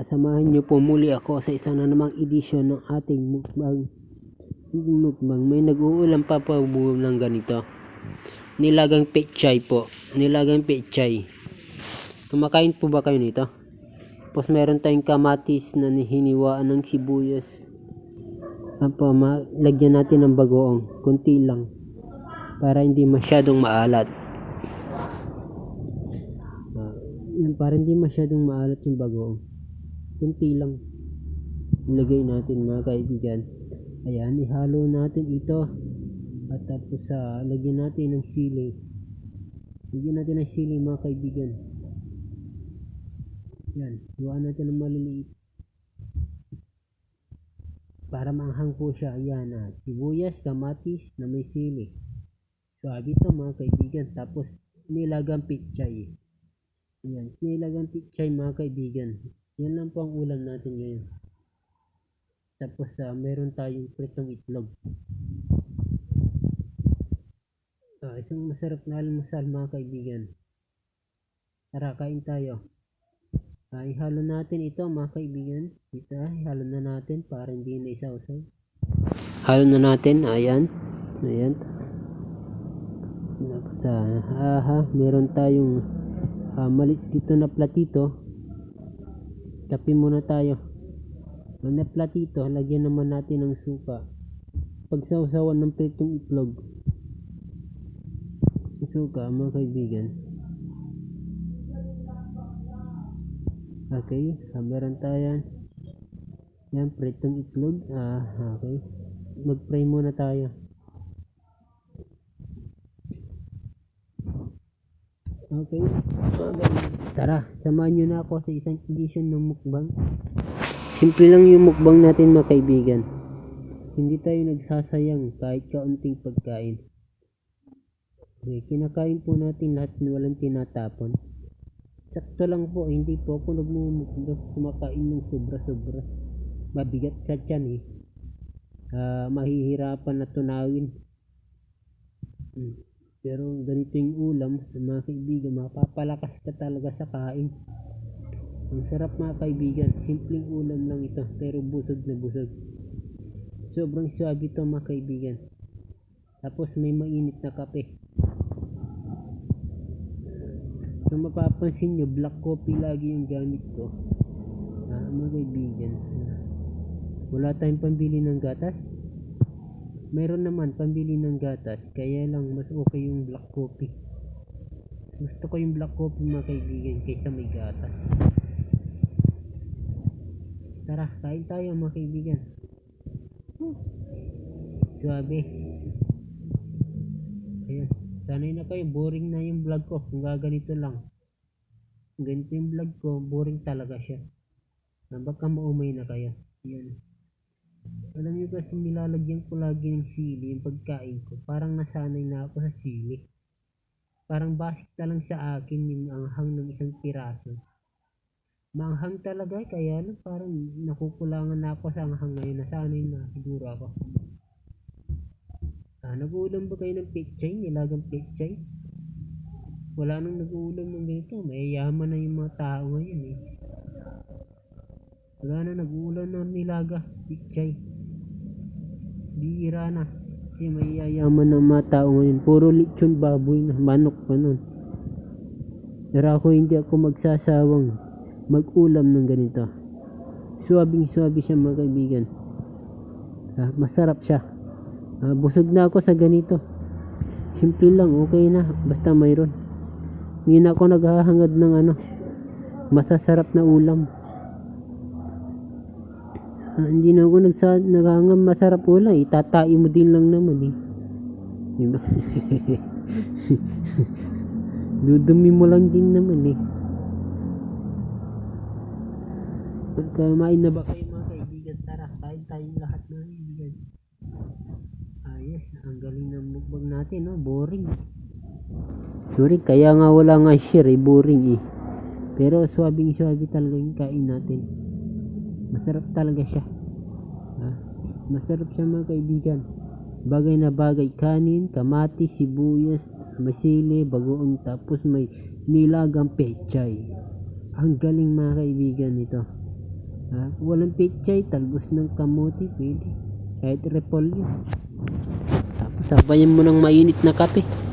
Samahan niyo po muli ako sa isa na namang edisyon ng ating mukbang. May nag-uulam pa po ng ganito. Nilagang pechay po. Nilagang pechay. Kumakain po ba kayo nito? Tapos meron tayong kamatis na hiniwaan ng sibuyas. Lagyan natin ng bagoong. Kunti lang. Para hindi masyadong maalat. Para hindi masyadong maalat yung bagoong. Kunti lang ilagay natin mga kaibigan. Ayan, ihalo natin ito at tapos lagyan natin ng sili. Lagyan natin ng sili mga kaibigan. Yan, huwaan natin ng maliliit para maanghang po siya. Ayan, sibuyas, kamatis na may sili. Sabi ito mga kaibigan. Tapos nilagang pechay. Ayan, nilagang pechay mga kaibigan. Yan lang po ang ulam natin ngayon. Tapos meron tayong pritong itlog. Isang masarap na almusal mga kaibigan. Tara, kain tayo. Ihalo natin ito mga kaibigan. Ito, ihalo na natin para hindi na isaw-saw. Halo na natin. Ayan. Ayan. Meron tayong maliit dito na platito. Kape muna tayo. Na platito, lagyan naman natin ng suka. Pagsawsawan ng pritong itlog. Suka mga kaibigan. Okay, meron tayo. Yan, pritong itlog. Okay. Mag-fry muna tayo. Okay. Tara, samahan nyo na ako sa isang edition ng mukbang. Simple lang yung mukbang natin mga kaibigan. Hindi tayo nagsasayang kahit kaunting pagkain. Okay, kinakain po natin lahat na walang tinatapon. Sakto lang po, hindi po ako kumakain ng sobra-sobra. Mabigat sa tiyan mahihirapan na tunawin. Pero ganito yung ulam mga kaibigan, mapapalakas ka talaga sa kain. Ang sarap mga kaibigan, simpleng ulam lang ito pero busog na busog. Sobrang suabe ito mga kaibigan. Tapos may mainit na kape. Kung mapapansin nyo, black coffee lagi yung gamit ko. Mga kaibigan, wala tayong pambili ng gatas. Meron naman pambili ng gatas, kaya lang mas okay yung black coffee. Gusto ko yung black coffee mga kaibigan kaysa may gatas. Tara, kain tayo mga kaibigan. Suabe. Ayan, sanay na kayo, boring na yung vlog ko kung gaganito lang. Ganito yung vlog ko, boring talaga siya. Baka maumay na kayo. Ayan. Alam nyo kasi nilalagyan ko lagi ng sili yung pagkain ko. Parang nasanay na ako sa sili. Parang basic na lang sa akin yung anghang ng isang piraso. Maanghang talaga, kaya lang parang nakukulangan na ako sa anghang ngayon. Nasanay na siguro ako. Nag-uulam ba kayo ng pechay? Nilagang pechay? Wala nang nag-uulam ng ganito. Mayayaman na yung mga tao ngayon Wala na nag-uulam ng nilaga pechay. Bihira na. Kasi mayayaman ng mga tao ngayon. Puro lechon baboy na, manok pa nun. Pero ako hindi ako magsasawang mag-ulam ng ganito. Suwabing-suwabe siya mga kaibigan. Masarap siya. Busog na ako sa ganito. Simple lang, okay na. Basta mayroon. Hindi na ako naghahangad ng masasarap na ulam. Hindi na ako naghahangad masarap ulam. Itatai mo din lang naman diba? Dudumi mo lang din naman Kumain na ba kayo mga kaibigan? Tara, kain tayong lahat mga kaibigan. Yes, ang galing ng mukbang natin, boring. Sorry, kaya nga wala nga share, boring Pero swabing-swabe talaga yung kain natin. Masarap talaga siya. Masarap siya mga kaibigan. Bagay na bagay, kanin, kamatis, sibuyas, may sili, bagoong, tapos may nilagang pechay. Ang galing mga kaibigan nito. Kung walang pechay, talbos ng kamote, pwede. Kahit repolyo. Tapos sabayan mo ng mainit na kape.